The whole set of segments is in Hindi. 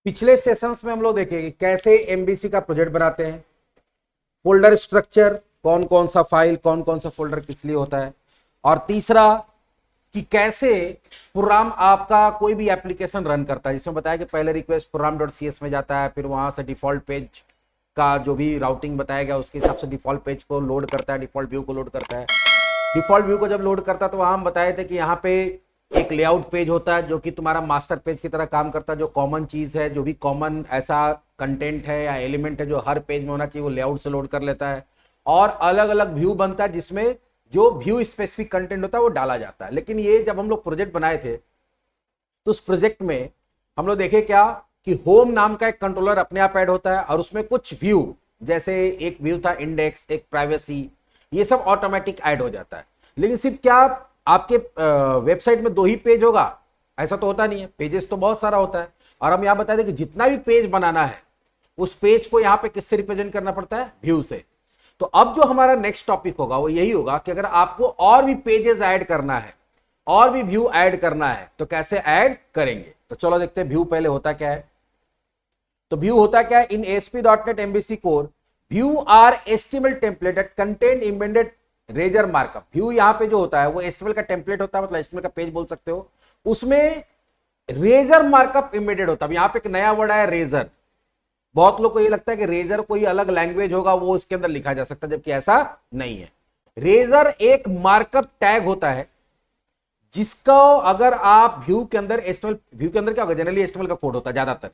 पिछले सेशंस में हम लोग देखेंगे कैसे एमबीसी का प्रोजेक्ट बनाते हैं, फोल्डर स्ट्रक्चर, कौन कौन सा फाइल कौन कौन सा फोल्डर किस लिए होता है, और तीसरा कि कैसे प्रोग्राम आपका कोई भी एप्लीकेशन रन करता है, जिसमें बताया कि पहले रिक्वेस्ट program.cs में जाता है, फिर वहां से डिफॉल्ट पेज का जो भी राउटिंग बताया गया उसके हिसाब से डिफॉल्ट पेज को लोड करता है, डिफॉल्ट व्यू को लोड करता है। डिफॉल्ट व्यू को जब लोड करता है तो वहां हम बताए थे कि यहाँ पे एक लेआउट पेज होता है जो कि तुम्हारा मास्टर पेज की तरह काम करता है, जो कॉमन चीज है, जो भी कॉमन ऐसा कंटेंट है या एलिमेंट है जो हर पेज में होना चाहिए वो लेआउट से लोड कर लेता है। और अलग अलग व्यू बनता है जिसमें जो व्यू स्पेसिफिक कंटेंट होता है वो डाला जाता है। लेकिन ये जब हम लोग प्रोजेक्ट बनाए थे तो उस प्रोजेक्ट में हम लोग देखे क्या कि होम नाम का एक कंट्रोलर अपने आप ऐड होता है और उसमें कुछ व्यू, जैसे एक व्यू था इंडेक्स, एक प्राइवेसी, ये सब ऑटोमेटिक ऐड हो जाता है। लेकिन सिर्फ क्या आपके वेबसाइट में 2 ही पेज होगा, ऐसा तो होता नहीं है, पेजेस तो बहुत सारा होता है। और हम यहां बता दें कि जितना भी पेज बनाना है उस पेज को यहां पे किससे रिप्रेजेंट करना पड़ता है, व्यू से। तो अब जो हमारा नेक्स्ट टॉपिक होगा वो यही होगा कि अगर आपको और भी पेजेस ऐड करना है और भी व्यू ऐड करना है तो कैसे ऐड करेंगे। तो चलो देखते हैं व्यू पहले होता क्या है। तो व्यू होता क्या है, in ASP.NET MVC core view are HTML template that contain embedded Razor markup. View यहां पे जो होता है वो एचटीएमएल का टेम्पलेट होता है, मतलब एचटीएमएल का पेज बोल सकते हो, उसमें रेजर मार्कअप एम्बेडेड होता है। यहां पे एक नया वर्ड आया रेजर। बहुत लोग को ये लगता है कि रेजर कोई अलग लैंग्वेज होगा वो इसके अंदर लिखा जा सकता है, जबकि ऐसा नहीं है। रेजर एक मार्कअप टैग होता है जिसको अगर आप व्यू के अंदर एचटीएमएल, व्यू के अंदर क्या होगा, जनरली एचटीएमएल का कोड होता है ज्यादातर,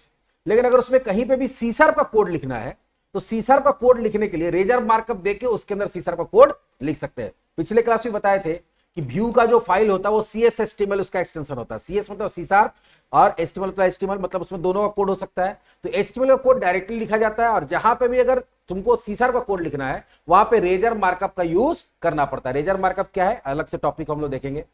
लेकिन अगर उसमें कहीं पे भी सी शार्प का कोड लिखना है तो सी शार्प का कोड लिखने के लिए रेजर मार्कअप देके उसके अंदर सी शार्प का कोड लिख सकते हैं। पिछले क्लास में बताए थे कि व्यू का जो फाइल होता है वो CS HTML उसका एक्सटेंशन होता है। CS मतलब सी शार्प और HTML मतलब HTML, मतलब उसमें दोनों का कोड हो सकता है। तो HTML का कोड डायरेक्टली लिखा जाता है और जहां पे भी अगर तुमको सी शार्प का कोड लिखना है वहां पे रेजर मार्कअप का यूज करना पड़ता है। रेजर मार्कअप क्या है, अलग से टॉपिक हम लोग देखेंगे।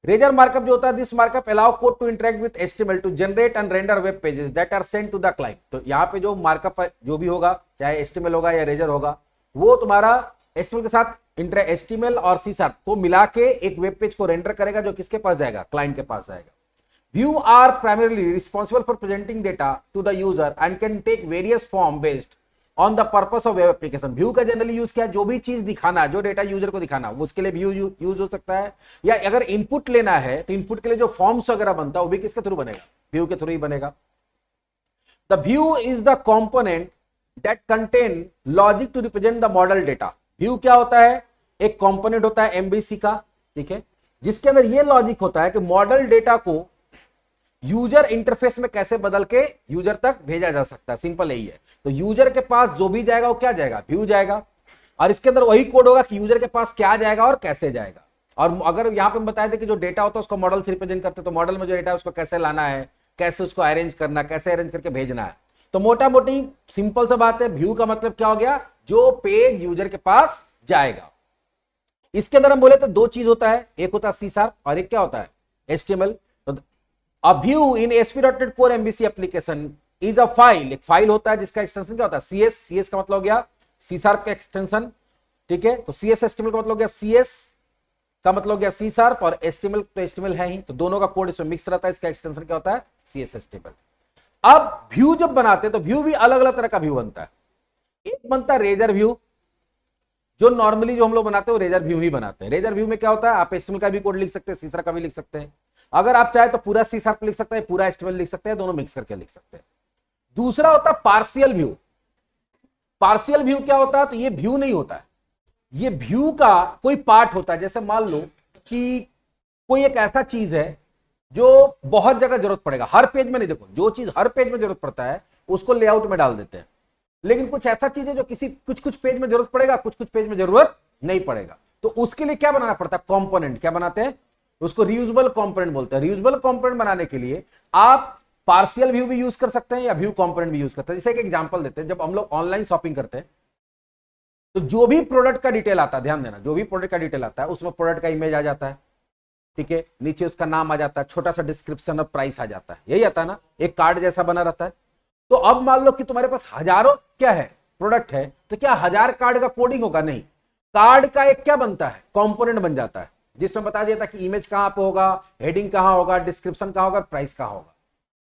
रेजर मार्कअप जो होता है, this markup allow code to interact with HTML to generate and render web pages that are sent to the client. तो यहां पे जो मार्कअप जो भी होगा, चाहे एचटीएमएल होगा या रेजर होगा, वो तुम्हारा एचटीएमएल के साथ एचटीएमएल और सी शार्प को मिला के एक वेब पेज को रेंडर करेगा जो किसके पास जाएगा, क्लाइंट के पास जाएगा। View are primarily responsible for presenting data to the user and can take various form based on the purpose of web application. View का जनरली यूज क्या है, जो भी चीज दिखाना है, जो डेटा यूजर को दिखाना है उसके लिए व्यू यूज हो सकता है, या अगर इनपुट लेना है तो इनपुट के लिए जो फॉर्म्स वगैरह बनता है वो भी किसके थ्रू बनेगा, व्यू के थ्रू ही बनेगा। The view is the component that contain logic to represent the model data. View क्या होता है, एक कंपोनेंट होता है एमबीसी का, ठीक है, जिसके अंदर ये लॉजिक होता है कि मॉडल डेटा को यूजर इंटरफेस में कैसे बदल के यूजर तक भेजा जा सकता है। सिंपल यही है। तो यूजर के पास जो भी जाएगा वो क्या जाएगा, व्यू जाएगा, और इसके अंदर वही कोड होगा कि यूजर के पास क्या जाएगा और कैसे जाएगा। और अगर यहां पे हम बताए थे कि जो डेटा होता है उसको मॉडल से रिप्रेजेंट करते हैं, तो मॉडल में जो डेटा है उसको कैसे लाना है, कैसे उसको अरेंज करना, कैसे अरेंज करके भेजना है। तो मोटा मोटी सिंपल सा बात है, व्यू का मतलब क्या हो गया, जो पेज यूजर के पास जाएगा। इसके अंदर हम बोले तो 2 चीज होता है, एक होता है सी शार्प और एक क्या होता है, HTML। A view in ASP.NET Core MVC application is a file, एक फाइल होता है जिसका एक्सटेंशन क्या होता है, CS का मतलब हो गया सी शार्प का एक्सटेंशन, ठीक है। तो CS HTML का मतलब हो गया CS का मतलब हो गया सी शार्प, और HTML तो HTML है ही, तो दोनों का कोड इसमें मिक्स रहता है, इसका एक्सटेंशन क्या होता है, CS HTML। अब व्यू जब बनाते हैं तो व्यू भी अलग अलग तरह का व्यू बनता है। एक बनता है रेजर व्यू, जो नॉर्मली जो हम लोग बनाते हैं वो रेजर व्यू ही बनाते हैं। रेजर व्यू में क्या होता है, आप HTML का भी कोड लिख सकते हैं, सी शार्प का भी लिख सकते हैं, अगर आप चाहे तो पूरा सी शार्प लिख सकते हैं, पूरा HTML लिख सकते हैं, दोनों मिक्स करके लिख सकते हैं। दूसरा होता है पार्शियल व्यू। पार्शियल व्यू क्या होता है, तो ये व्यू नहीं होता है, ये व्यू का कोई पार्ट होता है। जैसे मान लो कि कोई एक ऐसा चीज है जो बहुत जगह जरूरत पड़ेगा, हर पेज में नहीं, देखो जो चीज हर पेज में जरूरत पड़ता है उसको लेआउट में डाल देते हैं, लेकिन कुछ ऐसा चीज है जो किसी कुछ कुछ पेज में जरूरत पड़ेगा, कुछ कुछ पेज में जरूरत नहीं पड़ेगा, तो उसके लिए क्या बनाना पड़ता है, कंपोनेंट। क्या बनाते हैं, उसको रियूजेबल कंपोनेंट बोलते हैं। रियूजेबल कंपोनेंट बनाने के लिए आप पार्शियल व्यू भी यूज कर सकते हैं या व्यू कंपोनेंट भी यूज करते हैं। जैसे एक एग्जांपल देते हैं, जब हम लोग ऑनलाइन शॉपिंग करते हैं तो जो भी प्रोडक्ट का डिटेल आता है, ध्यान देना, जो भी प्रोडक्ट का डिटेल आता है उसमें प्रोडक्ट का इमेज आ जाता है, ठीक है, नीचे उसका नाम आ जाता है, छोटा सा डिस्क्रिप्शन और प्राइस आ जाता है, यही आता है ना, एक कार्ड जैसा बना रहता है। तो अब मान लो कि तुम्हारे पास हजारों क्या है, प्रोडक्ट है, तो क्या 1000 कार्ड का कोडिंग होगा, नहीं, कार्ड का एक क्या बनता है, कंपोनेंट बन जाता है, जिसमें बता दिया था कि इमेज कहां पे होगा, हेडिंग कहां होगा, डिस्क्रिप्शन कहां होगा, प्राइस कहां होगा।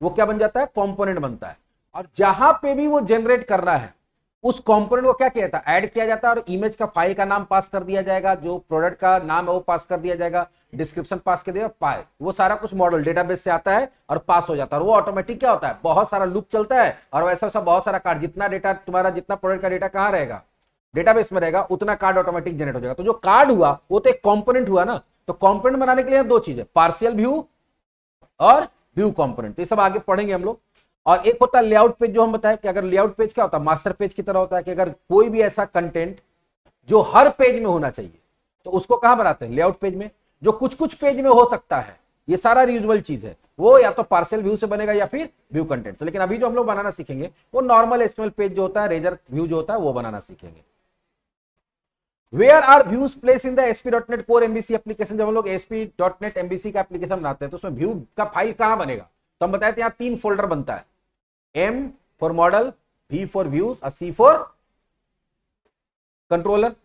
वो क्या बन जाता है, कंपोनेंट बनता है। और जहां पे भी वो जनरेट करना है उस कंपोनेंट को क्या किया जाता है, ऐड किया जाता है, और इमेज का फाइल का नाम पास कर दिया जाएगा, जो प्रोडक्ट का नाम है वो पास कर दिया जाएगा, डिस्क्रिप्शन पास कर दिया, पाए वो सारा कुछ मॉडल डेटाबेस से आता है और पास हो जाता है। और वो ऑटोमेटिक क्या होता है, बहुत सारा लूप चलता है, और वैसा वैसा बहुत सारा कार्ड, जितना डेटा तुम्हारा, जितना प्रोडक्ट का डेटा कहां रहेगा, डेटाबेस में रहेगा, उतना कार्ड ऑटोमेटिक जनरेट हो जाएगा। तो जो कार्ड हुआ वो तो एक कंपोनेंट हुआ ना। तो कंपोनेंट बनाने के लिए दो चीजें, पार्शियल व्यू और व्यू कंपोनेंट, तो ये सब आगे पढ़ेंगे हम लोग। और एक होता है लेआउट पेज, जो हम बताएं कि अगर लेआउट पेज क्या होता है, मास्टर पेज की तरह होता है, कि अगर कोई भी ऐसा कंटेंट जो हर पेज में होना चाहिए तो उसको कहां बनाते हैं, लेआउट पेज में। जो कुछ कुछ पेज में हो सकता है, ये सारा रीयूजेबल चीज है, वो या तो पार्शियल व्यू से बनेगा या फिर व्यू कंटेंट से। लेकिन अभी जो हम लोग बनाना सीखेंगे वो नॉर्मल एचटीएमएल पेज जो होता है, रेजर व्यू जो होता है, वो बनाना सीखेंगे। Where are views placed in the ASP.NET Core MVC application. जब हम लोग ASP.NET MVC का एप्लीकेशन बनाते हैं तो उसमें व्यू का फाइल कहां बनेगा, तो हम बताए थे यहां 3 फोल्डर बनता है, M for model, V for views और C फॉर कंट्रोलर।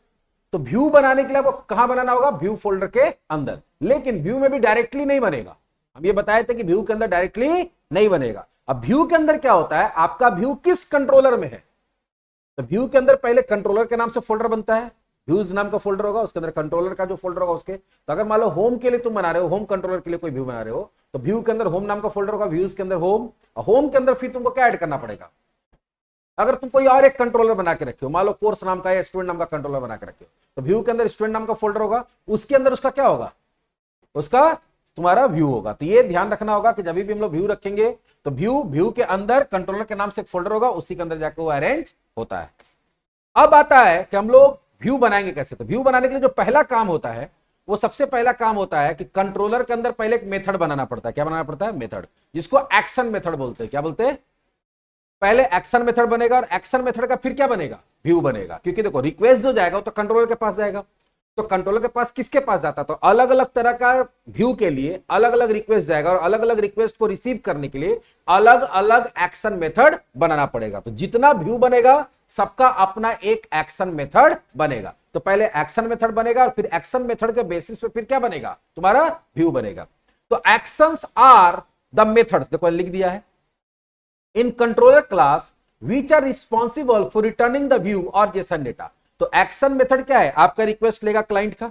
तो व्यू बनाने के लिए वो कहां बनाना होगा, व्यू फोल्डर के अंदर। लेकिन व्यू में भी डायरेक्टली नहीं बनेगा, हम ये बताए थे कि व्यू के अंदर डायरेक्टली नहीं बनेगा। अब व्यू के अंदर क्या होता है, आपका व्यू किस कंट्रोलर में है, तो व्यू के अंदर पहले कंट्रोलर के नाम से फोल्डर बनता है, व्यूज नाम का फोल्डर होगा, उसके अंदर कंट्रोलर का जो फोल्डर होगा उसके। तो अगर मान लो होम के लिए तुम बना रहे हो, होम कंट्रोलर के लिए कोई व्यू बना रहे हो, तो व्यू के अंदर होम नाम का फोल्डर होगा, व्यूज के अंदर होम, और होम के अंदर फिर तुमको क्या ऐड करना पड़ेगा। अगर तुम कोई और एक कंट्रोलर बना के रखे हो, मान लो कोर्स नाम का या स्टूडेंट नाम का कंट्रोलर बना के रखे हो, तो व्यू के अंदर स्टूडेंट नाम का फोल्डर होगा, उसके अंदर उसका क्या होगा, उसका तुम्हारा व्यू होगा। तो ये ध्यान रखना होगा कि जब भी हम लोग व्यू रखेंगे तो व्यू के अंदर कंट्रोलर के नाम से एक फोल्डर होगा, उसी के अंदर जाकर वो अरेंज होता है। अब आता है कि हम लोग व्यू बनाएंगे कैसे। तो व्यू बनाने के लिए जो पहला काम होता है, वो सबसे पहला काम होता है कि कंट्रोलर के अंदर पहले एक मेथड बनाना पड़ता है। क्या बनाना पड़ता है, मेथड, जिसको एक्शन मेथड बोलते हैं। क्या बोलते हैं, पहले एक्शन मेथड बनेगा, और एक्शन मेथड का फिर क्या बनेगा, व्यू बनेगा। क्योंकि देखो रिक्वेस्ट जो जाएगा वो तो कंट्रोलर के पास जाएगा, तो कंट्रोलर के पास किसके पास जाता है, तो अलग अलग तरह का व्यू के लिए अलग अलग रिक्वेस्ट जाएगा, और अलग अलग रिक्वेस्ट को रिसीव करने के लिए अलग अलग एक्शन मेथड बनाना पड़ेगा। तो जितना व्यू बनेगा सबका अपना एक एक्शन मेथड बनेगा। तो पहले एक्शन मेथड बनेगा, और फिर एक्शन मेथड के बेसिस पे फिर क्या बनेगा, तुम्हारा व्यू बनेगा। तो एक्शंस आर द मेथड्स, देखो लिख दिया है, in controller class which are responsible for returning the view और जेसन डेटा। तो एक्शन मेथड क्या है, आपका रिक्वेस्ट लेगा क्लाइंट का,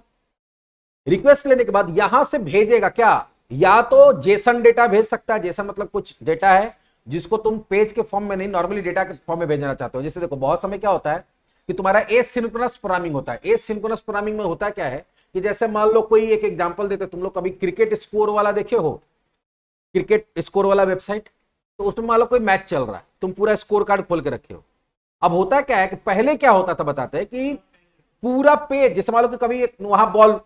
रिक्वेस्ट लेने के बाद यहां से भेजेगा क्या, या तो जेसन डेटा भेज सकता है, जेसन मतलब कुछ डेटा है जिसको तुम पेज के फॉर्म में नहीं, नॉर्मली डेटा के फॉर्म में भेजना चाहते हो। जैसे देखो बहुत समय क्या होता है कि तुम्हारा एसिंक्रोनस प्रोग्रामिंग होता है। एसिंक्रोनस प्रोग्रामिंग में होता क्या है कि जैसे मान लो कोई एक एग्जांपल देते, तुम लोग कभी क्रिकेट स्कोर वाला देखे हो, क्रिकेट स्कोर वाला वेबसाइट, तो उसमें मान लो कोई मैच चल रहा है, तुम पूरा स्कोर कार्ड खोल के रखे हो। अब होता क्या है कि पहले क्या होता था बताते हैं कि पूरा पेज, जैसे मान लो कि कभी वहां बॉल,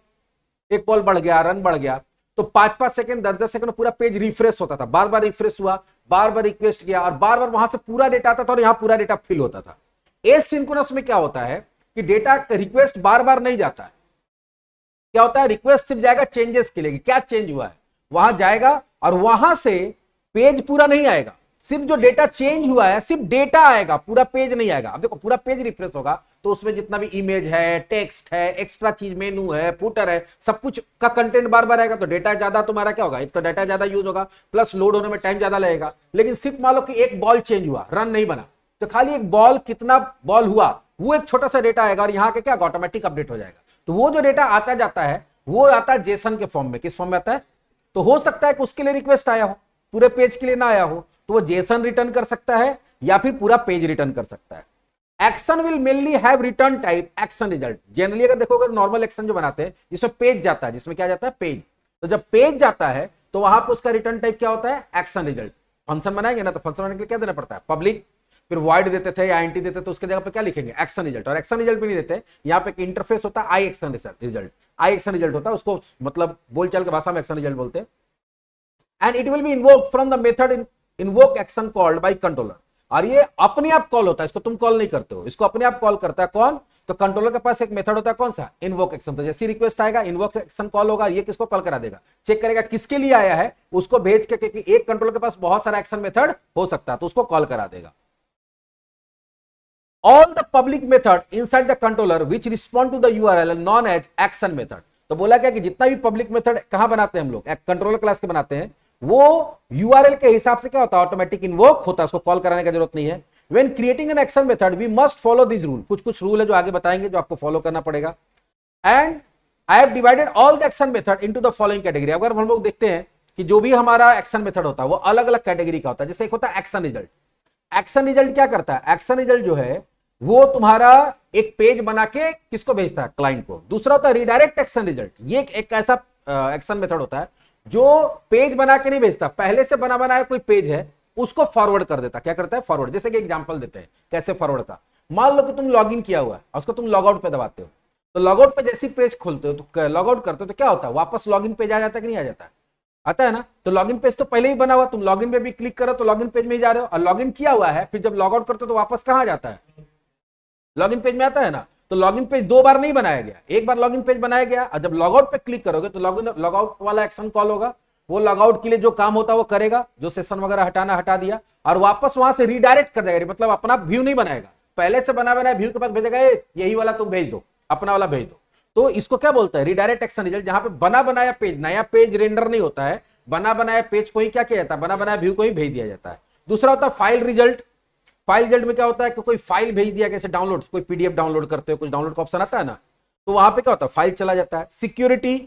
एक बॉल बढ़ गया, रन बढ़ गया, तो 5-5 सेकंड 10-10 सेकंड पूरा पेज रिफ्रेश होता था, बार बार रिफ्रेश हुआ, बार बार रिक्वेस्ट किया, और बार बार वहां से पूरा डेटा आता था और यहां पूरा डेटा फिल होता था। एसिंक्रोनस में क्या होता है कि डेटा रिक्वेस्ट बार बार नहीं जाता है, क्या होता है, रिक्वेस्ट सिर्फ जाएगा चेंजेस के लिए, क्या चेंज हुआ है वहां जाएगा, और वहां से पेज पूरा नहीं आएगा, सिर्फ जो डेटा चेंज हुआ है सिर्फ डेटा आएगा, पूरा पेज नहीं आएगा। अब देखो पूरा पेज रिफ्रेश होगा तो उसमें जितना भी इमेज है, टेक्स्ट है, एक्स्ट्रा चीज, मेनू है, फुटर है, सब कुछ का कंटेंट बार बार आएगा, तो डेटा ज्यादा तुम्हारा क्या होगा, एक तो डेटा ज्यादा यूज होगा, प्लस लोड होने में टाइम ज्यादा लगेगा। लेकिन सिर्फ मान लो कि एक बॉल चेंज हुआ, रन नहीं बना, तो खाली एक बॉल, कितना बॉल हुआ, वो एक छोटा सा डेटा आएगा, और यहाँ के क्या ऑटोमेटिक अपडेट हो जाएगा। तो वो जो डेटा आता जाता है वो आता है जेसन के फॉर्म में। किस फॉर्म में आता है, तो हो सकता है कि उसके लिए रिक्वेस्ट आया हो, पूरे पेज के लिए ना आया हो, तो वो जेसन रिटर्न कर सकता है या फिर पूरा पेज रिटर्न कर सकता है। Action will mainly have return type action result. Generally अगर देखोगे नॉर्मल एक्शन जो बनाते हैं जिसमें पेज जाता है, जिसमें क्या जाता है, पेज, तो जब पेज जाता है तो वहां पर उसका रिटर्न टाइप क्या होता है, एक्शन रिजल्ट। फंक्शन बनाएंगे ना, तो फंक्शन बनाने के लिए क्या देना पड़ता है, पब्लिक, फिर वॉइड देते थे या एंटी देते, तो उसके जगह पे क्या लिखेंगे, एक्शन रिजल्ट। और एक्शन रिजल्ट भी नहीं देते, यहाँ पे एक इंटरफेस होता है, आई एक्शन रिजल्ट, आई एक्शन रिजल्ट होता है, उसको मतलब बोलचाल की भाषा में एक्शन रिजल्ट बोलते हैं। And it will be invoked from the method invoke action called by controller. और ये अपने आप कॉल होता है, इसको तुम कॉल नहीं करते हो, इसको अपने आप कॉल करता है कौन, तो कंट्रोलर के पास एक मेथड होता है, कौन सा, इन्वोक एक्शन। तो जैसी रिक्वेस्ट आएगा इन्वोक एक्शन कॉल होगा, ये किसको कॉल करा देगा, चेक करेगा किसके लिए आया है, उसको भेज के, क्योंकि एक कंट्रोलर के पास बहुत सारा एक्शन मेथड हो सकता है, तो उसको कॉल करा देगा। All the public method inside the controller which respond to the URL are known as action method। तो बोला क्या कि जितना भी पब्लिक मेथड कहां बनाते हैं हम लोग, कंट्रोलर क्लास के बनाते हैं, वो यूआरएल के हिसाब से क्या होता है, ऑटोमेटिक इन्वोक होता है, उसको कॉल कराने की जरूरत नहीं है। When creating an action method we must follow this rule, कुछ कुछ रूल है जो आगे बताएंगे जो आपको फॉलो करना पड़ेगा। And I have divided all the action method into the following category. अगर हम लोग देखते हैं कि जो भी हमारा एक्शन मेथड होता है वो अलग अलग कैटेगरी का होता है। जैसे एक होता है एक्शन रिजल्ट। एक्शन रिजल्ट क्या करता है, एक्शन रिजल्ट जो है वो तुम्हारा एक पेज बना के किसको भेजता है, क्लाइंट को। दूसरा होता है रिडायरेक्ट एक्शन रिजल्ट, ये एक ऐसा एक्शन मेथड होता है जो पेज बना के नहीं भेजता, पहले से बना बनाया कोई पेज है उसको फॉरवर्ड कर देता। क्या करता है, फॉरवर्ड। जैसे कि एग्जांपल देते हैं कैसे फॉरवर्ड का। मान लो कि तुम लॉगिन किया हुआ है और उसको तुम लॉग आउट पे दबाते हो, तो लॉग आउट पे जैसी पेज खोलते हो तो लॉग आउट करते हो तो क्या होता है, वापस लॉगिन पेज आ जाता है कि नहीं आ जाता है, आता है ना। तो लॉगिन पेज तो पहले ही बना हुआ, तुम लॉगिन पे भी क्लिक करो तो लॉगिन पेज में ही जा रहे हो, और लॉगिन किया हुआ है फिर जब लॉग आउट करते हो तो वापस कहां जाता है, लॉगिन पेज में आता है ना। तो लॉगिन पेज दो बार नहीं बनाया गया, एक बार लॉगिन पेज बनाया गया और जब लॉग आउट पे क्लिक करोगे तो लॉग आउट वाला एक्शन कॉल होगा। वो लॉग आउट के लिए जो काम होता है वो करेगा, जो सेशन वगैरह हटाना हटा दिया, और वापस वहां से रीडायरेक्ट कर देगा, मतलब अपना व्यू नहीं बनाएगा, पहले से बना बनाया व्यू के पास भेजेगा, यही वाला तुम भेज दो, अपना वाला भेज दो। तो इसको क्या बोलते हैं, रिडायरेक्ट एक्शन रिजल्ट, जहां पे बना बनाया पेज, नया पेज रेंडर नहीं होता है, बना बनाया पेज को ही क्या किया जाता है, बना बनाया व्यू को ही भेज दिया जाता है। दूसरा होता है फाइल रिजल्ट। फाइल रिजल्ट में क्या होता है कि कोई फाइल भेज दिया, जैसे डाउनलोड, कोई पीडीएफ डाउनलोड करते हो, कुछ डाउनलोड का ऑप्शन आता है ना, तो वहां पे क्या होता है, फाइल चला जाता है। सिक्योरिटी,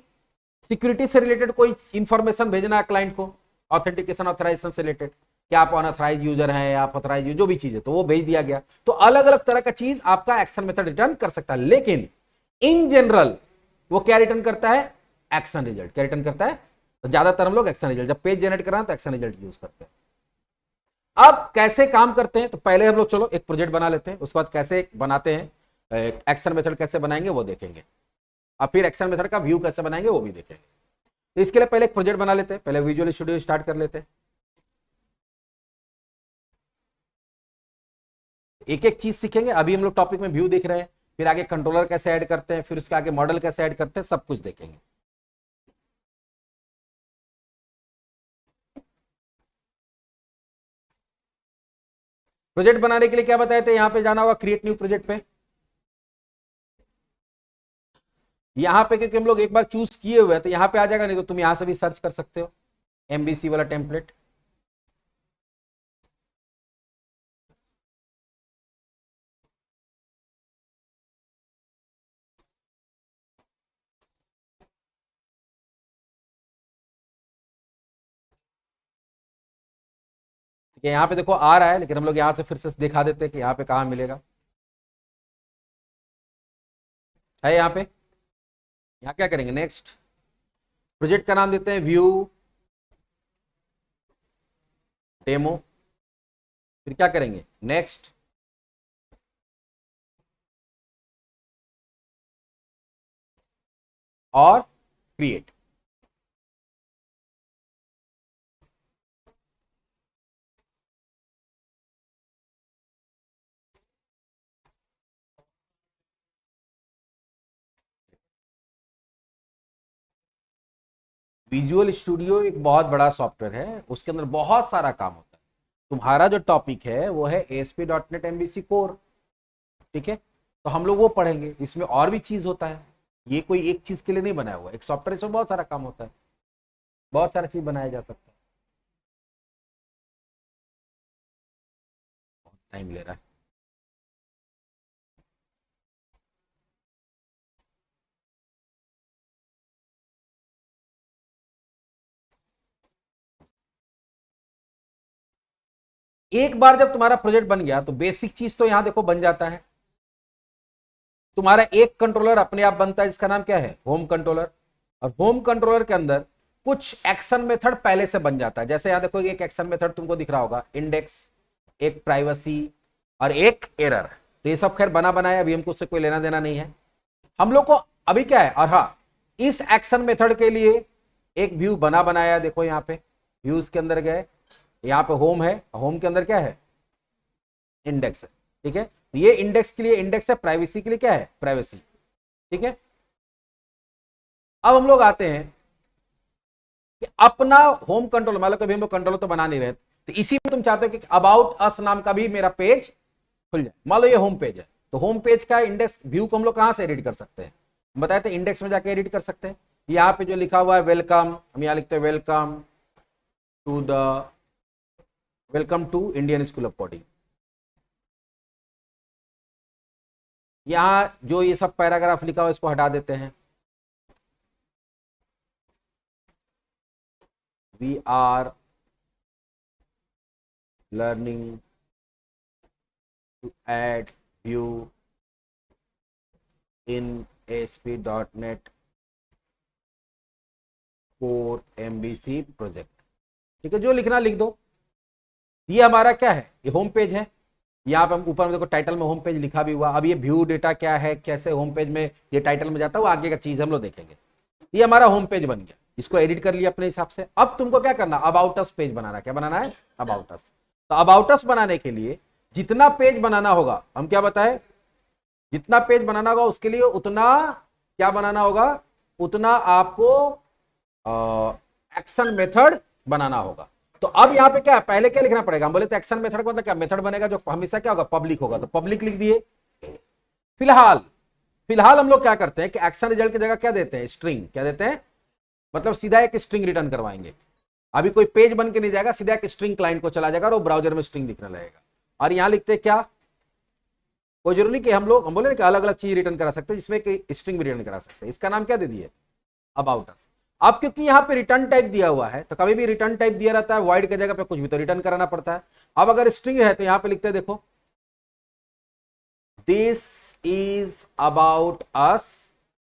सिक्योरिटी से रिलेटेड कोई इंफॉर्मेशन भेजना है क्लाइंट को, ऑथेंटिकेशन ऑथराइजेशन से रिलेटेड, कि आप अनऑथराइज यूजर हैं, आप ऑथराइज, जो भी चीज है तो वो भेज दिया गया। तो अलग अलग तरह का चीज आपका एक्शन मेथड रिटर्न कर सकता है, लेकिन इन जनरल वो क्या रिटर्न करता है, एक्शन रिजल्ट। क्या रिटर्न करता है, तो ज्यादातर हम लोग एक्शन रिजल्ट, जब पेज जनरेट कराना तो एक्शन रिजल्ट यूज करते हैं। अब कैसे काम करते हैं, तो पहले हम लोग चलो एक प्रोजेक्ट बना लेते हैं, उसके बाद कैसे बनाते हैं, एक्शन मेथड कैसे बनाएंगे वो देखेंगे, और फिर एक्शन मेथड का व्यू कैसे बनाएंगे वो भी देखेंगे। तो इसके लिए पहले एक प्रोजेक्ट बना लेते हैं, पहले विजुअल स्टूडियो स्टार्ट कर लेते हैं। एक एक चीज सीखेंगे, अभी हम लोग टॉपिक में व्यू देख रहे हैं, फिर आगे कंट्रोलर कैसे ऐड करते हैं, फिर उसके आगे मॉडल कैसे ऐड करते हैं, सब कुछ देखेंगे। प्रोजेक्ट बनाने के लिए क्या बताए थे, यहां पे जाना होगा क्रिएट न्यू प्रोजेक्ट पे। यहां पे क्योंकि हम लोग एक बार चूज किए हुए हैं तो यहां पे आ जाएगा, नहीं तो तुम यहां से भी सर्च कर सकते हो एमबीसी वाला टेम्पलेट। यहाँ पे देखो आ रहा है, लेकिन हम लोग यहाँ से फिर से दिखा देते हैं कि यहाँ पे कहाँ मिलेगा। है यहाँ पे, यहाँ क्या करेंगे, नेक्स्ट, प्रोजेक्ट का नाम देते हैं व्यू डेमो, फिर क्या करेंगे, नेक्स्ट, और क्रिएट। विजुअल स्टूडियो एक बहुत बड़ा सॉफ्टवेयर है, उसके अंदर बहुत सारा काम होता है। तुम्हारा जो टॉपिक है वो है ASP.NET MVC कोर, ठीक है, तो हम लोग वो पढ़ेंगे। इसमें और भी चीज होता है, ये कोई एक चीज के लिए नहीं बनाया हुआ, एक सॉफ्टवेयर से बहुत सारा काम होता है, बहुत सारा चीज बनाया जा सकता है। टाइम ले रहा है। एक बार जब तुम्हारा प्रोजेक्ट बन गया तो बेसिक चीज तो यहां देखो बन जाता है। तुम्हारा एक कंट्रोलर अपने आप बनता है जिसका नाम क्या है, होम कंट्रोलर। और होम कंट्रोलर के अंदर कुछ एक्शन मेथड पहले से बन जाता है। जैसे यहां देखो एक एक्शन मेथड तुमको दिख रहा होगा, इंडेक्स, एक प्राइवेसी, और एक एरर। तो ये सब खैर बना बनाया, अभी हमको उससे कोई लेना देना नहीं है। हम लोग को अभी क्या है, और हाँ, इस एक्शन मेथड के लिए एक व्यू बना बनाया, देखो यहाँ पे व्यूज के अंदर गए, यहाँ पे होम है, होम के अंदर क्या है, इंडेक्स है, ठीक है। ये इंडेक्स के लिए इंडेक्स है, प्राइवेसी के लिए क्या है, प्राइवेसी, ठीक है। अब हम लोग आते हैं कि अपना होम कंट्रोल, मान लो कभी हम लोग कंट्रोल तो बना नहीं रहे, तो इसी में तुम चाहते हो कि अबाउट अस नाम का भी मेरा पेज खुल जाए। मान लो ये होम पेज है, तो होम पेज का इंडेक्स व्यू को हम लोग कहां से एडिट कर सकते हैं, बताए थे इंडेक्स में जाके एडिट कर सकते हैं। यहाँ पे जो लिखा हुआ है वेलकम, हम यहाँ लिखते हैं welcome, to the welcome to Indian school of coding. यहां जो ये सब पैराग्राफ लिखा हुआ इसको हटा देते हैं। We are learning to add view in ASP.NET core MVC project. ठीक है, जो लिखना लिख दो। ये हमारा क्या है, ये होम पेज है। यहाँ पे हम ऊपर में देखो टाइटल में होम पेज लिखा भी हुआ। अब ये व्यू डेटा क्या है, कैसे होम पेज में ये टाइटल में जाता है, वो आगे का चीज हम लोग देखेंगे। ये हमारा होम पेज बन गया, इसको एडिट कर लिया अपने हिसाब से। अब तुमको क्या करना, अबाउट अस पेज बनाना। क्या बनाना है, अबाउट अस। तो अबाउट अस बनाने के लिए जितना पेज बनाना होगा, हम क्या बताए, जितना पेज बनाना होगा उसके लिए उतना क्या बनाना होगा, उतना आपको एक्शन मेथड बनाना होगा। तो अब यहां पे क्या है, पहले क्या लिखना पड़ेगा, हम बोले तो एक्शन मेथड का मतलब क्या, मेथड बनेगा जो हमेशा क्या होगा, पब्लिक होगा। तो पब्लिक लिख दिए। फिलहाल हम लोग क्या करते हैं कि एक्शन रिजल्ट की जगह क्या देते हैं, स्ट्रिंग। क्या देते हैं, मतलब सीधा एक स्ट्रिंग रिटर्न करवाएंगे। अभी कोई पेज बन के नहीं जाएगा, सीधा एक स्ट्रिंग क्लाइंट को चला जाएगा और वो ब्राउजर में स्ट्रिंग दिखने लगेगा। और यहां लिखते हैं क्या, कोई जरूरी नहीं कि हम बोले कि अलग अलग चीज रिटर्न करा सकते हैं, जिसमें कि स्ट्रिंग भी रिटर्न करा सकते हैं। इसका नाम क्या दे दिए, अबाउट अस। अब क्योंकि यहां पे रिटर्न टाइप दिया हुआ है, तो कभी भी रिटर्न टाइप दिया रहता है, वॉइड की जगह पे कुछ भी तो रिटर्न कराना पड़ता है। अब अगर स्ट्रिंग है तो यहां पे लिखते हैं, देखो this is about us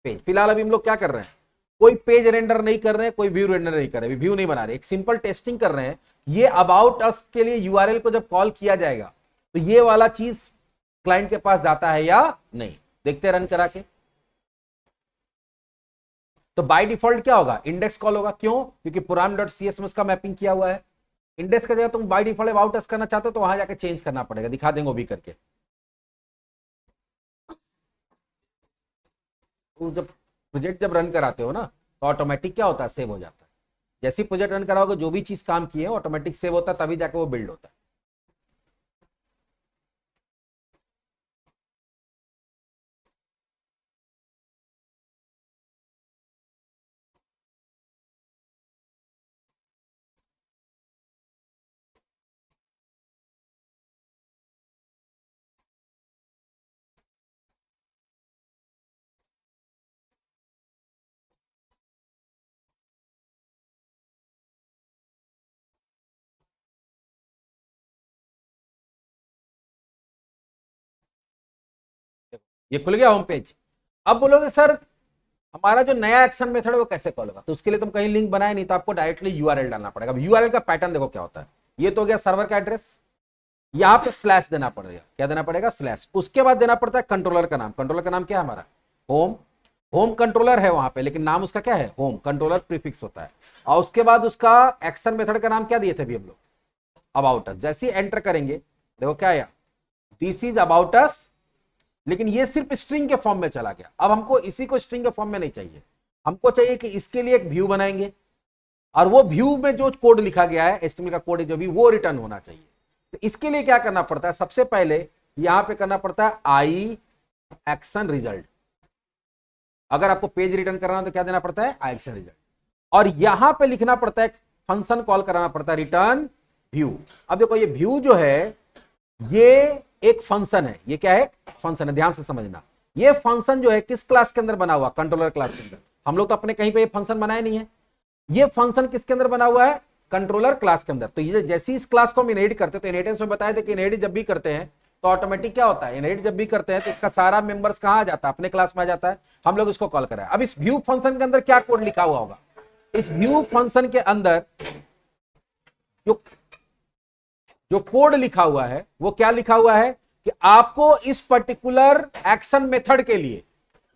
page. फिलहाल अभी हम लोग क्या कर रहे हैं, कोई पेज रेंडर नहीं कर रहे हैं, कोई व्यू रेंडर नहीं कर रहे हैं, व्यू नहीं बना रहे, एक सिंपल टेस्टिंग कर रहे हैं। ये अबाउट अस के लिए यूआरएल को जब कॉल किया जाएगा तो ये वाला चीज क्लाइंट के पास जाता है या नहीं, देखते हैं रन करा के। तो बाय डिफॉल्ट क्या होगा, इंडेक्स कॉल होगा। क्यों, क्योंकि puram.cs में उसका मैपिंग किया हुआ है। इंडेक्स का जगह तुम बाय डिफॉल्ट अबाउट अस करना चाहते हो तो वहां जाके चेंज करना पड़ेगा, दिखा देंगे वो भी करके। तो जब प्रोजेक्ट जब रन कराते हो ना तो ऑटोमेटिक क्या होता है, सेव हो जाता है। जैसे प्रोजेक्ट रन कराओगे जो भी चीज काम की है ऑटोमेटिक सेव होता है, तभी जाके वो बिल्ड होता है। ये खुल गया होम पेज। अब बोलोगे सर हमारा जो नया एक्शन मेथड है वो कैसे कॉल होगा, तो उसके लिए तुम कहीं लिंक बनाए नहीं, तो आपको डायरेक्टली यूआरएल डालना पड़ेगा। अब यूआरएल का पैटर्न देखो क्या होता है, ये तो हो गया सर्वर का एड्रेस, यहां पे स्लैश देना पड़ेगा। क्या देना पड़ेगा, स्लैश। उसके बाद देना पड़ता है कंट्रोलर का नाम। कंट्रोलर का नाम क्या है हमारा, होम। होम कंट्रोलर है वहां पे, लेकिन नाम उसका क्या है, होम। कंट्रोलर प्रीफिक्स होता है। और उसके बाद उसका एक्शन मेथड का नाम क्या दिए थे अभी हम लोग, अबाउट अस। जैसे ही एंटर करेंगे देखो क्या आया, दिस इज अबाउट अस। लेकिन ये सिर्फ स्ट्रिंग के फॉर्म में चला गया। अब हमको इसी को स्ट्रिंग के फॉर्म में नहीं चाहिए, हमको चाहिए कि इसके लिए एक व्यू बनाएंगे और वो व्यू में जो कोड लिखा गया है, एचटीएमएल का कोड जो भी, वो रिटर्न होना चाहिए। तो इसके लिए क्या करना पड़ता है, सबसे पहले यहां पे करना पड़ता है आई एक्शन रिजल्ट। अगर आपको पेज रिटर्न कराना तो क्या देना पड़ता है, आई एक्शन रिजल्ट। और यहां पे लिखना पड़ता है, फंक्शन कॉल कराना पड़ता है, रिटर्न व्यू। अब देखो ये व्यू जो है ये एक फंक्शन है। ये क्या है, फंक्शन है, ध्यान से समझना। ये फंक्शन जो है किस क्लास के अंदर बना हुआ, कंट्रोलर क्लास के अंदर। हम लोग तो अपने कहीं पे ये फंक्शन बनाया नहीं है। ये फंक्शन किसके अंदर बना हुआ है, कंट्रोलर क्लास के अंदर। तो ये जैसे इस क्लास को हम इनहेरिट करते हैं, तो इनहेरिटेंस में बताया था कि इनहेरिट जब भी करते हैं तो ऑटोमेटिक क्या होता है, इनहेरिट जब भी करते हैं तो इसका सारा मेंबर्स कहां आ जाता है, अपने क्लास में आ जाता है। हम लोग इसको कॉल कराए। अब इस व्यू फंक्शन के अंदर क्या कोड लिखा हुआ होगा, इस व्यू फंक्शन के अंदर जो जो कोड लिखा हुआ है वो क्या लिखा हुआ है कि आपको इस पर्टिकुलर एक्शन मेथड के लिए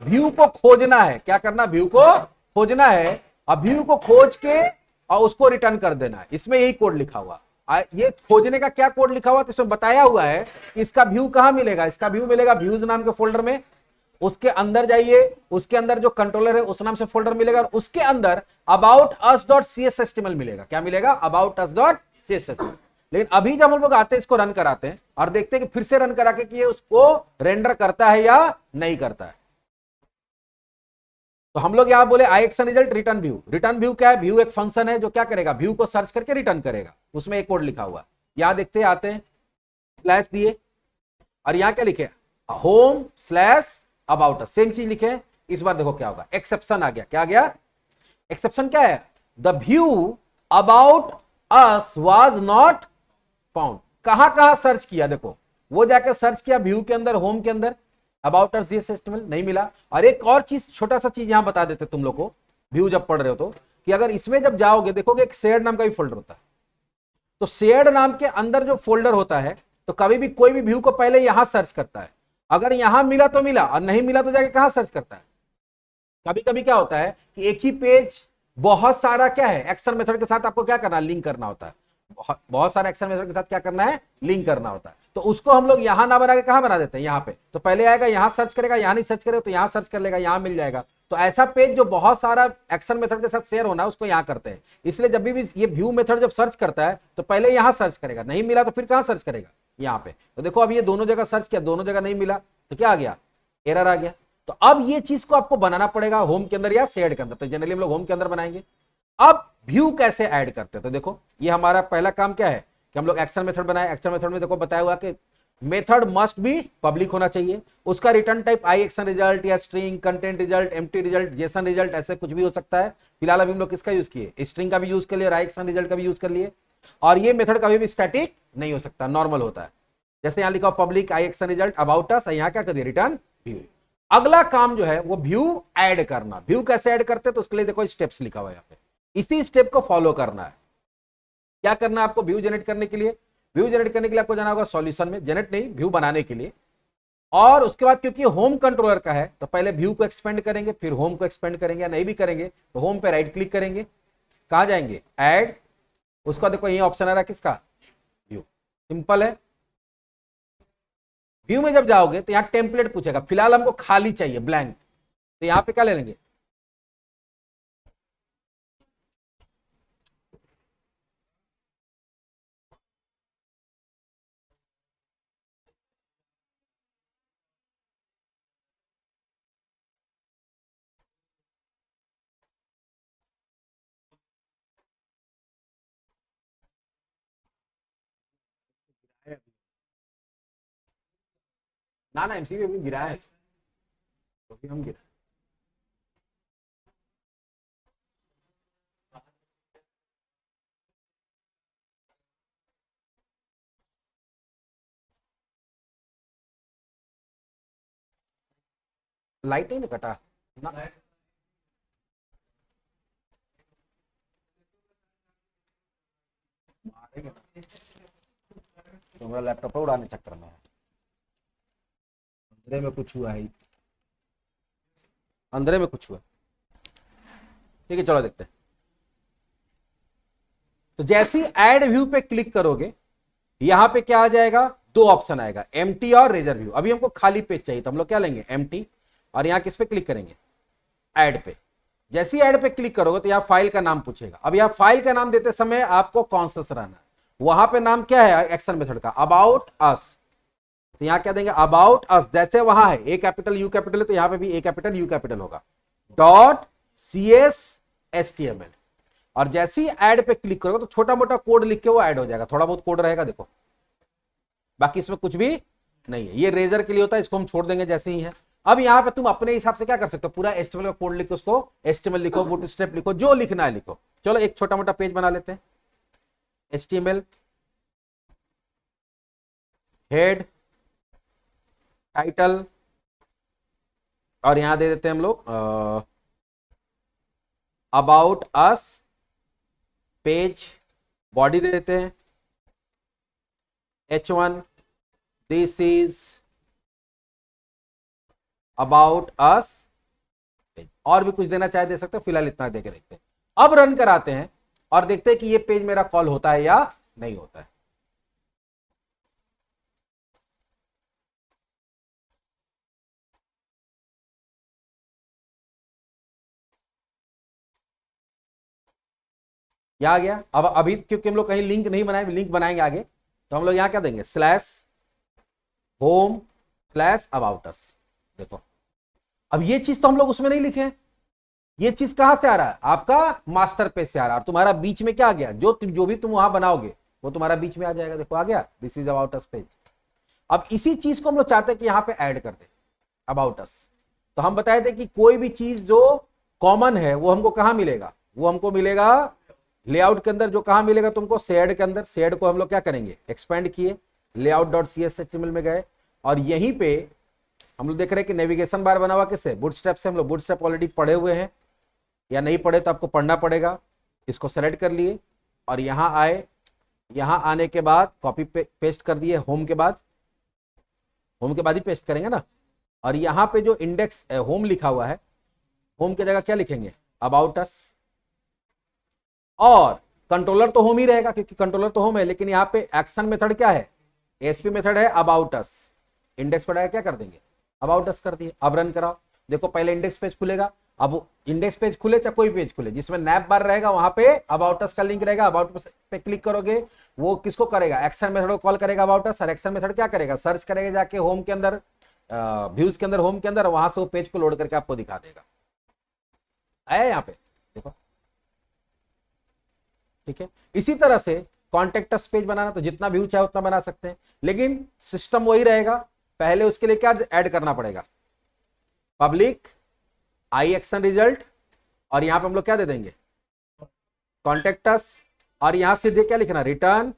व्यू को खोजना है। क्या करना, व्यू को खोजना है। अब व्यू को खोज के और उसको रिटर्न कर देना है। इसमें यही कोड लिखा हुआ। ये खोजने का क्या कोड लिखा हुआ, तो इसमें बताया हुआ है कि इसका व्यू कहां मिलेगा। इसका व्यू मिलेगा व्यूज नाम के फोल्डर में। उसके अंदर जाइए, उसके अंदर जो कंट्रोलर है उस नाम से फोल्डर मिलेगा, और उसके अंदर अबाउट अस डॉट CSHTML मिलेगा। क्या मिलेगा, अबाउट अस डॉट CSHTML। लेकिन अभी जब हम लोग आते हैं, इसको रन कराते हैं और देखते हैं कि फिर से रन करा के कि ये उसको रेंडर करता है या नहीं करता है। तो हम लोग यहां बोले I action result return view. Return view क्या है? व्यू एक फंक्शन है जो क्या करेगा, व्यू को सर्च करके रिटर्न करेगा। उसमें एक कोड लिखा हुआ, यहां देखते हैं, आते हैं, स्लैश दिए और यहां क्या लिखे, home slash about us, same चीज लिखे। इस बार देखो क्या होगा, एक्सेप्शन आ गया। क्या आ गया? एक्सेप्शन क्या है? The view about us was not found. कहां कहां सर्च किया, देखो वो जाकर सर्च किया व्यू के अंदर, होम के अंदर, अबाउट अस जीएस एचटीएमएल नहीं मिला। और एक और चीज, छोटा सा चीज यहां बता देते तुम लोग को, व्यू जब पढ़ रहे हो तो, कि अगर इसमें जब जाओगे देखोगे एक शेयर्ड नाम का भी फोल्डर होता है। तो शेयर्ड नाम के अंदर जो फोल्डर होता है, तो कभी भी कोई भी व्यू को पहले यहां सर्च करता है। अगर यहां मिला तो मिला, और नहीं मिला तो जाके कहां सर्च करता है। कभी कभी क्या होता है कि एक ही पेज बहुत सारा क्या है, एक्शन मेथड के साथ आपको क्या करना है, लिंक करना होता है। बहुत सारे एक्शन मेथड के साथ क्या करना है, लिंक करना होता है। तो उसको हम लोग यहां ना बना के कहां बना देते हैं, यहां पे। तो पहले आएगा यहां सर्च करेगा, यहां नहीं सर्च करेगा तो यहां सर्च कर लेगा, यहां मिल जाएगा। तो ऐसा पेज जो बहुत सारा एक्शन मेथड के साथ शेयर होना है, उसको यहां करते हैं। इसलिए जब भी ये व्यू मेथड जब सर्च करता है तो पहले यहां सर्च करेगा, नहीं मिला तो फिर कहां सर्च करेगा, यहां पे। तो देखो अब ये दोनों जगह सर्च किया, दोनों जगह नहीं मिला, तो क्या आ गया, एरर आ गया। तो अब ये चीज को आपको बनाना पड़ेगा होम के अंदर या शेयर्ड के अंदर। तो जनरली हम लोग होम के अंदर बनाएंगे। अब व्यू कैसे ऐड करते हैं, तो देखो ये हमारा पहला काम क्या है कि हम लोग एक्शन मेथड बनाए। एक्शन मेथड में देखो बताया हुआ कि मेथड मस्ट बी पब्लिक होना चाहिए। उसका return type I action result या string, content result, empty result, JSON result, ऐसे कुछ भी हो सकता है। फिलहाल अभी हम लोग किसका यूज किए, स्ट्रिंग का भी यूज कर लिए और आई एक्शन रिजल्ट का भी यूज कर लिए। और ये मेथड कभी भी स्टैटिक नहीं हो सकता, नॉर्मल होता है। जैसे यहां लिखा public I action result about us, यहां क्या कर दिया, रिटर्न व्यू। अगला काम जो है वो व्यू ऐड करना। व्यू कैसे ऐड करते हैं, तो उसके लिए देखो स्टेप्स लिखा हुआ है यहाँ पे, इसी स्टेप को फॉलो करना है। क्या करना है आपको व्यू जनरेट करने के लिए? व्यू जनरेट करने के लिए आपको जाना होगा सॉल्यूशन में, जनरेट नहीं, व्यू बनाने के लिए। और उसके बाद क्योंकि होम कंट्रोलर का है, तो पहले व्यू को एक्सपेंड करेंगे, फिर होम को एक्सपेंड करेंगे, या नहीं भी करेंगे तो होम पे राइट क्लिक करेंगे, कहां जाएंगे, ऐड। उसका देखो यही ऑप्शन आ रहा है, किसका, व्यू। सिंपल है। व्यू में जब जाओगे तो यहां टेम्पलेट पूछेगा, फिलहाल हमको खाली चाहिए, ब्लैंक। तो यहां पे क्या ले लेंगे, ना एमसीबी भी गिरा है, तो भी हम गिरा। लाइट नहीं ना कटा ना, मारेंगे ना। तो मेरा लैपटॉप उड़ाने चक्कर में है, अंधेरे में कुछ हुआ है, अंधेरे में कुछ हुआ। ठीक है चलो देखते हैं। तो जैसे ही ऐड व्यू पे क्लिक करोगे, यहां पे क्या आ जाएगा, दो ऑप्शन आएगा, एम्प्टी और रेजर व्यू। अभी हमको खाली पेज चाहिए, तो हम लोग क्या लेंगे, एम्प्टी। और यहां किस पे क्लिक करेंगे, ऐड पे। जैसे ही ऐड पे क्लिक करोगे तो यहां फाइल का नाम पूछेगा। अब यहां फाइल का नाम देते समय आपको कॉन्शियस रहना है। वहां पे नाम क्या है एक्शन मेथड का, अबाउट अस। तो यहां क्या देंगे, अबाउट अस। जैसे वहां है ए कैपिटल यू कैपिटल है, तो यहां पे भी ए कैपिटल यू कैपिटल होगा, dot C S S T M L. और जैसे ही ऐड पे क्लिक करोगे तो छोटा मोटा कोड लिख के वो ऐड हो जाएगा, थोड़ा बहुत कोड रहेगा देखो, बाकी इसमें कुछ भी नहीं है। ये रेजर के लिए होता है, इसको हम छोड़ देंगे जैसे ही है। अब यहां पे तुम अपने हिसाब से क्या कर सकते हो, पूरा एचटीएमएल का कोड लिखो, उसको एचटीएमएल लिखो, बूटस्ट्रैप लिखो, जो लिखना है लिखो। चलो एक छोटा मोटा पेज बना लेते हैं, एचटीएमएल हेड, टाइटल, और यहां दे देते हैं हम लोग अबाउट अस, पेज, बॉडी दे देते हैं H1, this is about us. और भी कुछ देना चाहे दे सकते हो, फिलहाल इतना दे के देखते हैं। अब रन कराते हैं और देखते हैं कि ये पेज मेरा कॉल होता है या नहीं होता है। यहां आ गया। अब अभी क्योंकि हम लोग कहीं लिंक नहीं बनाए, लिंक बनाएंगे आगे, तो हम लोग यहां क्या देंगे, slash home slash about us. देखो अब ये चीज तो हम लोग उसमें नहीं लिखे हैं, ये चीज कहां से आ रहा है, आपका मास्टर पेज से आ रहा है, और तुम्हारा बीच में क्या आ गया, जो भी तुम वहां बनाओगे वो तुम्हारा बीच में आ जाएगा। देखो आ गया, this is about us page. अब इसी चीज को हम लोग चाहते हैं कि यहां पे ऐड कर दे अबाउट अस। तो हम बताए थे कि कोई भी चीज जो कॉमन है वो हमको कहां मिलेगा, वो हमको मिलेगा लेआउट के अंदर। जो कहां मिलेगा तुमको, शेड के अंदर। शेड को हम लोग क्या करेंगे, एक्सपेंड किए, layout dot C S H में गए, और यहीं पे हम लोग देख रहे हैं कि नेविगेशन बार बना हुआ किससे, बूटस्ट्रैप से। हम लोग बूटस्ट्रैप ऑलरेडी पढ़े हुए हैं, या नहीं पढ़े तो आपको पढ़ना पड़ेगा। इसको सेलेक्ट कर लिए और यहां आए, यहां आने के बाद कॉपी पेस्ट कर दिए, होम के बाद, होम के बाद ही पेस्ट करेंगे ना। और यहां पे जो इंडेक्स होम लिखा हुआ है, होम की जगह क्या लिखेंगे, अबाउट अस। और कंट्रोलर तो होम ही रहेगा क्योंकि कंट्रोलर तो होम है, लेकिन यहां पे एक्शन मेथड क्या है, एसपी मेथड है अबाउट अस। इंडेक्स पर आया क्या कर देंगे, अबाउट अस कर दिए। अब रन कराओ, देखो पहले इंडेक्स पेज खुलेगा। अब इंडेक्स पेज खुले चाहे कोई पेज खुले, जिसमें नैप बार रहेगा वहां पे अबाउट अस का लिंक रहेगा। अबाउट पे क्लिक करोगे, वो किसको करेगा, एक्शन मेथड को कॉल करेगा अबाउट अस। और एक्शन मेथड क्या करेगा, सर्च करेगा जाके होम के अंदर, व्यूज के अंदर, होम के अंदर, वहां से वो पेज को लोड करके आपको दिखा देगा। आया यहाँ पे देखो, ठीक है। इसी तरह से कॉन्टेक्ट अस पेज बनाना, तो जितना व्यू चाहे उतना बना सकते हैं, लेकिन सिस्टम वही रहेगा। पहले उसके लिए क्या ऐड करना पड़ेगा, पब्लिक आई एक्शन रिजल्ट, और यहां पे हम लोग क्या दे देंगे, कॉन्टेक्ट अस, और यहां सीधे क्या लिखना, रिटर्न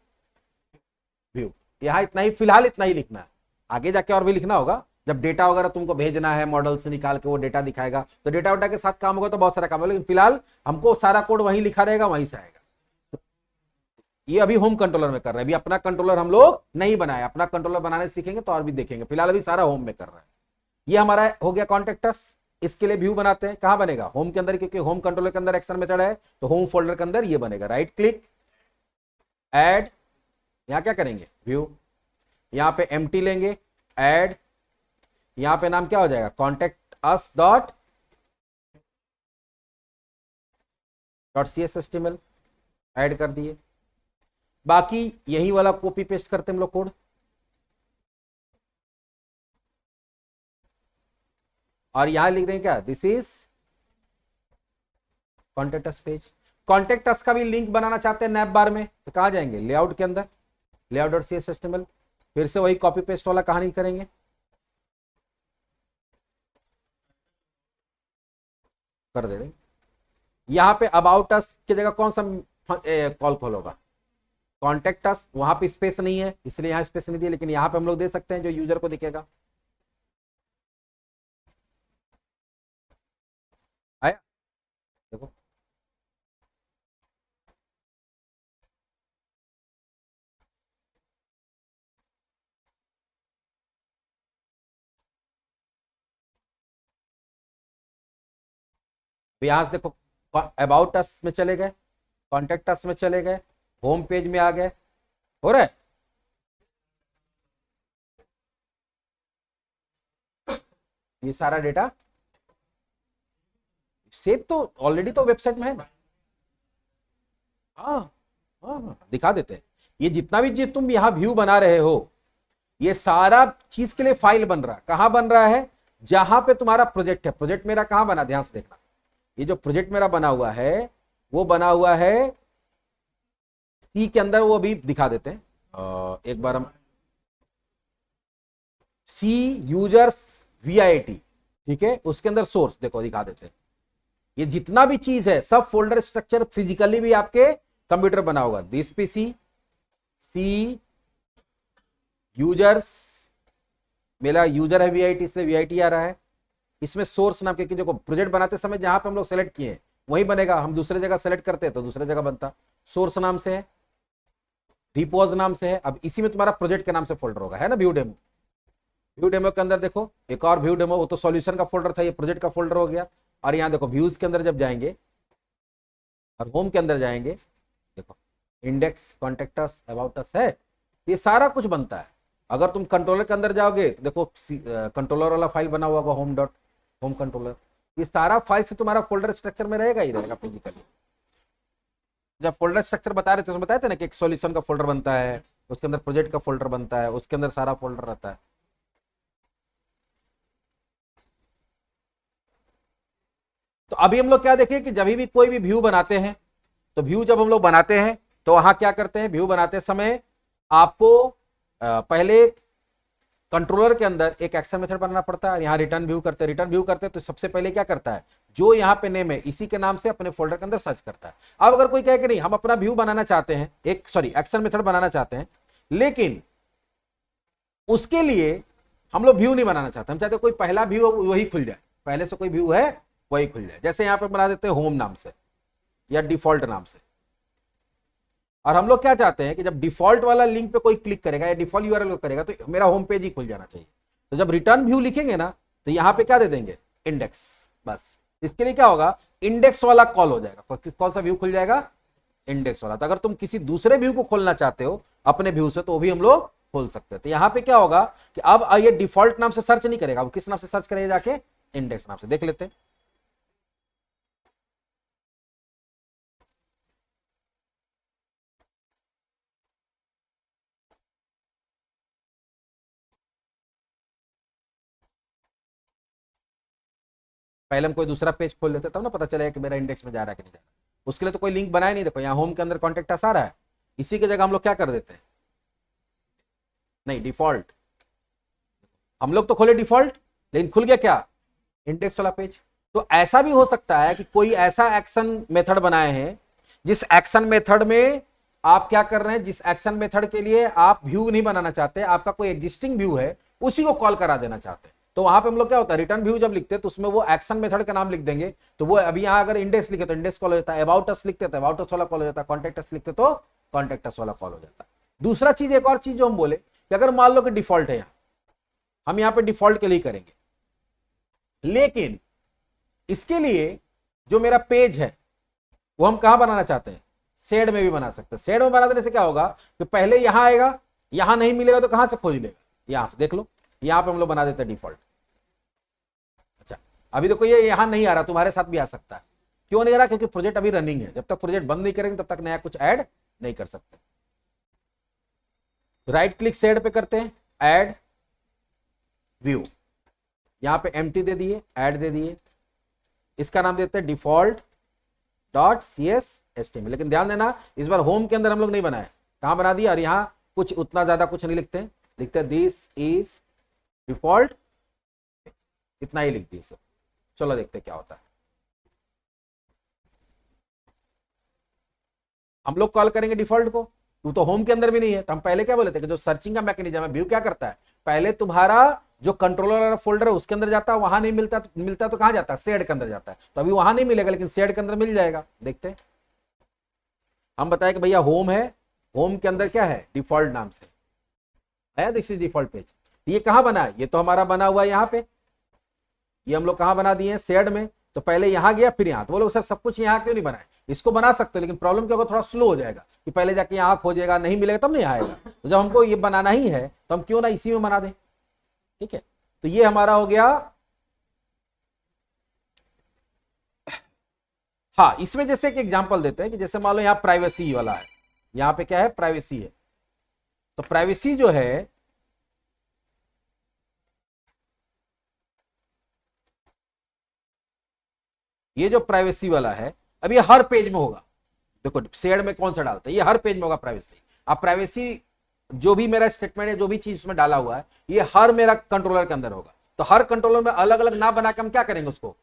व्यू। यहां इतना ही, फिलहाल इतना ही लिखना है, आगे जाके और भी लिखना होगा। जब डेटा वगैरह तुमको भेजना है, मॉडल से निकाल के वो डेटा दिखाएगा, तो डेटा वोटा के साथ काम होगा तो बहुत सारा काम होगा, लेकिन फिलहाल हमको सारा कोड वहीं लिखा रहेगा, वहीं से आएगा। ये अभी होम कंट्रोलर में कर रहे हैं, अभी अपना कंट्रोलर हम लोग नहीं बनाया, अपना कंट्रोलर बनाने सीखेंगे तो और भी देखेंगे, फिलहाल अभी सारा होम में कर रहे हैं। ये हमारा हो गया कॉन्टेक्ट अस। इसके लिए व्यू बनाते हैं, कहां बनेगा, होम के अंदर, क्योंकि होम कंट्रोलर के अंदर एक्शन मेथड है, तो होम फोल्डर के अंदर ये बनेगा। राइट क्लिक, ऐड, यहां क्या करेंगे, व्यू, यहां पे एम्प्टी लेंगे, ऐड, यहां पे नाम क्या हो जाएगा, contact us dot C S S T M L, add कर दिए। बाकी यही वाला कॉपी पेस्ट करते हम लोग कोड, और यहां लिख देंगे क्या, this is contact us page. Contact us का भी लिंक बनाना चाहते हैं नैप बार में, तो कहां जाएंगे, लेआउट के अंदर, layout dot C S S T M L, फिर से वही कॉपी पेस्ट वाला कहानी करेंगे, कर दे देंगे। यहां पे अबाउट अस की जगह कौन सा कॉल खोलोगा, कॉन्टेक्ट अस। वहां पे स्पेस नहीं है इसलिए यहां स्पेस नहीं दिया, लेकिन यहां पे हम लोग दे सकते हैं जो यूजर को दिखेगा। आया देखो, यहां से देखो, अबाउट अस में चले गए, कॉन्टेक्ट अस में चले गए, होम पेज में आ गए, हो रहा है। ये सारा डेटा सेव तो ऑलरेडी तो वेबसाइट में है ना। हाँ हाँ हाँ, दिखा देते हैं। ये जितना भी चीज तुम यहाँ व्यू बना रहे हो, ये सारा चीज के लिए फाइल बन रहा है। कहां बन रहा है, जहां पे तुम्हारा प्रोजेक्ट है। प्रोजेक्ट मेरा कहां बना, ध्यान से देखना, ये जो प्रोजेक्ट मेरा बना हुआ है वो बना हुआ है सी के अंदर, वो अभी दिखा देते हैं। एक बार हम सी यूजर्स वीआईटी, ठीक है, उसके अंदर सोर्स देखो दिखा देते हैं। ये जितना भी चीज है सब फोल्डर स्ट्रक्चर फिजिकली भी आपके कंप्यूटर बना होगा। दिस पीसी सी यूजर्स, मेरा यूजर है वीआईटी, इसलिए वीआईटी आ रहा है। इसमें सोर्स नाम के, देखो प्रोजेक्ट बनाते समय जहां पे हम लोग सेलेक्ट किए हैं वही बनेगा। हम दूसरे जगह सेलेक्ट करते हैं तो दूसरे जगह बनता। सोर्स नाम से है, रिपोज नाम से है। अब इसी में तुम्हारा प्रोजेक्ट के नाम से फोल्डर होगा, है ना, व्यू डेमो। व्यू डेमो के अंदर देखो एक और व्यू डेमो, वो तो सॉल्यूशन का फोल्डर था, ये प्रोजेक्ट का फोल्डर हो गया। और यहाँ देखो व्यूज के अंदर जब जाएंगे और होम के अंदर जाएंगे, देखो index, contact us, about us है, ये सारा कुछ बनता है। अगर तुम कंट्रोलर के अंदर जाओगे तो देखो कंट्रोलर वाला फाइल बना हुआ होगा, होम डॉट होम कंट्रोलर। ये सारा फाइल से तुम्हारा फोल्डर स्ट्रक्चर में रहेगा ही रहेगा फिजिकली। जब फोल्डर स्ट्रक्चर बता रहे थे तो बताए थे ना कि एक सॉल्यूशन का फोल्डर बनता है, उसके अंदर प्रोजेक्ट का फोल्डर बनता है, उसके अंदर सारा फोल्डर रहता है। तो अभी हम लोग क्या देखें कि जब भी कोई भी व्यू बनाते हैं, तो व्यू जब हम लोग बनाते हैं तो वहां क्या करते हैं, व्यू बनाते समय आपको पहले कंट्रोलर के अंदर एक एक्शन मेथड बनाना पड़ता है। यहाँ रिटर्न व्यू करते हैं, रिटर्न व्यू करते हैं तो सबसे पहले क्या करता है, जो यहाँ पे नेम है इसी के नाम से अपने फोल्डर के अंदर सर्च करता है। अब अगर कोई कहे कि नहीं हम अपना व्यू बनाना चाहते हैं, एक्शन मेथड बनाना चाहते हैं, लेकिन उसके लिए हम लोग व्यू नहीं बनाना चाहते, हम चाहते कोई पहला व्यू वही खुल जाए, पहले से कोई व्यू है वही खुल जाए। जैसे यहाँ पे बना देते हैं होम नाम से या डिफॉल्ट नाम से। और हम लोग क्या चाहते हैं कि जब डिफॉल्ट वाला लिंक पे कोई क्लिक करेगा या डिफॉल्ट यूआरएल करेगा तो मेरा होम पेज ही खुल जाना चाहिए। तो जब रिटर्न व्यू लिखेंगे ना तो यहां पे क्या दे देंगे, इंडेक्स। बस इसके लिए क्या होगा, इंडेक्स वाला कॉल हो जाएगा। कौन सा व्यू खुल जाएगा, इंडेक्स वाला। तो अगर तुम किसी दूसरे व्यू को खोलना चाहते हो अपने व्यू से तो वो भी हम लोग खोल सकते हैं। तो यहां पे क्या होगा कि अब ये डिफॉल्ट नाम से सर्च नहीं करेगा, वो किस नाम से सर्च करेगा, जाके इंडेक्स नाम से। देख लेते हैं। पहले हम कोई दूसरा पेज खोल लेते तब ना पता चलेगा कि मेरा इंडेक्स में जा रहा है कि नहीं जा रहा। उसके लिए तो कोई लिंक बनाया नहीं। देखो यहाँ होम के अंदर कॉन्टेक्ट अस आ रहा है, इसी की जगह हम लोग क्या कर देते हैं, नहीं डिफॉल्ट, हम लोग तो खोले डिफॉल्ट लेकिन खुल गया क्या, इंडेक्स वाला पेज। तो ऐसा भी हो सकता है कि कोई ऐसा एक्शन मेथड बनाए हैं जिस एक्शन मेथड में आप क्या कर रहे हैं, जिस एक्शन मेथड के लिए आप व्यू नहीं बनाना चाहते, आपका कोई एग्जिस्टिंग व्यू है उसी को कॉल करा देना चाहते हैं। तो वहां पे हम लोग क्या होता है, रिटर्न व्यू जब लिखते हैं तो उसमें वो एक्शन मेथड का नाम लिख देंगे। तो वो अभी यहां अगर इंडेक्स लिखे तो इंडेक्स कॉल हो जाता है, अबाउट अस लिखते तो अबाउट अस वाला कॉल हो जाता है, कॉन्टेक्ट अस लिखते तो कॉन्टेक्ट अस वाला कॉल हो जाता है। दूसरा चीज, एक और चीज जो हम बोले कि अगर मान लो कि डिफॉल्ट है, यहां हम यहां पे डिफॉल्ट के लिए करेंगे, लेकिन इसके लिए जो मेरा पेज है वो हम कहां बनाना चाहते हैं, शेड में भी बना सकते हैं। शेड में बना देने से क्या होगा कि पहले यहां आएगा, यहां नहीं मिलेगा तो कहां से खोज लेगा, यहां से। देख लो यहां पे हम लोग बना देते हैं डिफॉल्ट। अच्छा अभी देखो ये यहां नहीं आ रहा, तुम्हारे साथ भी आ सकता है। क्यों नहीं आ रहा, क्योंकि प्रोजेक्ट अभी रनिंग है। जब तक प्रोजेक्ट बंद नहीं करेंगे तब तक नया कुछ ऐड नहीं कर सकते। राइट क्लिक शेड पे करते हैं, ऐड व्यू, यहां पे एम्प्टी दे दिए, ऐड दे दिए, इसका नाम देते हैं डिफॉल्ट डॉट CSHTML। लेकिन ध्यान देना इस बार होम के अंदर हम लोग नहीं बनाए, कहां बना दिया, और यहां कुछ उतना ज्यादा कुछ नहीं लिखते हैं, लिखते हैं दिस इज डिफॉल्ट, इतना ही लिख दिए सब। चलो देखते हैं क्या होता है। हम लोग कॉल करेंगे डिफॉल्ट को, तू तो होम के अंदर भी नहीं है। तो हम पहले क्या बोले थे कि जो सर्चिंग का मैकेनिज्म है, व्यू क्या करता है, पहले तुम्हारा जो कंट्रोलर वाला फोल्डर है उसके अंदर जाता है, वहां नहीं मिलता तो कहां जाता है, शेड के अंदर जाता है। तो अभी वहां नहीं मिलेगा लेकिन शेड के अंदर मिल जाएगा। देखते हैं, हम बताए कि भैया होम है, होम के अंदर क्या है, डिफॉल्ट नाम से है, दिस इज डिफॉल्ट पेज। ये कहां बना है, ये तो हमारा बना हुआ है यहां पे, ये हम लोग कहां बना दिए हैं, शेड में। तो पहले यहां गया फिर यहां, तो बोलो सर सब कुछ यहां क्यों नहीं बनाए, इसको बना सकते हो लेकिन प्रॉब्लम क्या होगा, थोड़ा स्लो हो जाएगा कि पहले जाके यहां खोजेगा, नहीं मिलेगा तब नहीं आएगा। तो जब हमको ये बनाना ही है तो हम क्यों ना इसी में बना दें। ठीक है, तो ये हमारा हो गया। हाँ, इसमें जैसे एक एग्जांपल देते हैं कि जैसे मान लो यहाँ प्राइवेसी वाला है, यहाँ पे क्या है, प्राइवेसी है। तो प्राइवेसी जो है ये जो प्राइवेसी वाला है, अब ये हर पेज में होगा। देखो शेड में कौन सा डालते हैं, ये हर पेज में होगा प्राइवेसी। अब प्राइवेसी जो भी मेरा स्टेटमेंट है, जो भी चीज उसमें डाला हुआ है, ये हर मेरा कंट्रोलर के अंदर होगा। तो हर कंट्रोलर में अलग अलग नाम बना के हम क्या करेंगे, उसको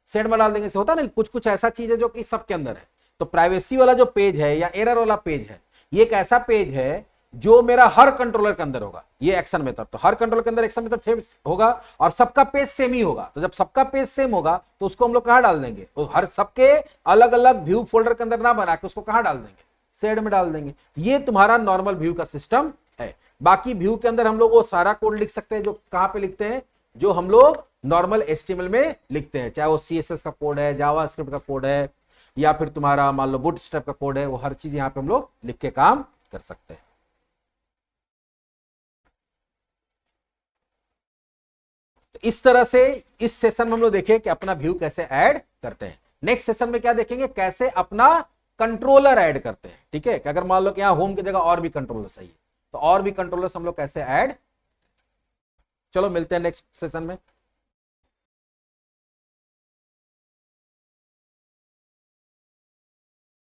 शेड में डाल देंगे। से होता नहीं, कुछ कुछ ऐसा चीज है जो कि सबके अंदर है। तो प्राइवेसी वाला जो पेज है या एरर वाला पेज है, ये एक ऐसा पेज है जो मेरा हर कंट्रोलर के अंदर होगा। ये एक्शन मेथड, तो हर कंट्रोलर के अंदर एक्शन मेथड होगा और सबका पेज सेम ही होगा। तो जब सबका पेज सेम होगा तो उसको हम लोग कहां डाल देंगे, तो हर सबके अलग अलग व्यू फोल्डर के अंदर ना बना के उसको कहां डाल देंगे, शेड में डाल देंगे। ये तुम्हारा नॉर्मल व्यू का सिस्टम है। बाकी व्यू के अंदर हम लोग वो सारा कोड लिख सकते हैं जो कहां पे लिखते हैं, जो हम लोग नॉर्मल HTML में लिखते हैं, चाहे वो CSS का कोड है, जावास्क्रिप्ट का कोड है, या फिर तुम्हारा मान लो बूटस्ट्रैप का कोड है, वो हर चीज यहां पे हम लोग लिख के काम कर सकते हैं। तो इस तरह से इस सेशन में हम लोग देखें कि अपना व्यू कैसे ऐड करते हैं। नेक्स्ट सेशन में क्या देखेंगे, कैसे अपना कंट्रोलर ऐड करते हैं। ठीक है, कि अगर मान लो कि यहां होम की जगह और भी कंट्रोलर चाहिए तो और भी कंट्रोलर हम लोग कैसे ऐड। चलो मिलते हैं नेक्स्ट सेशन में।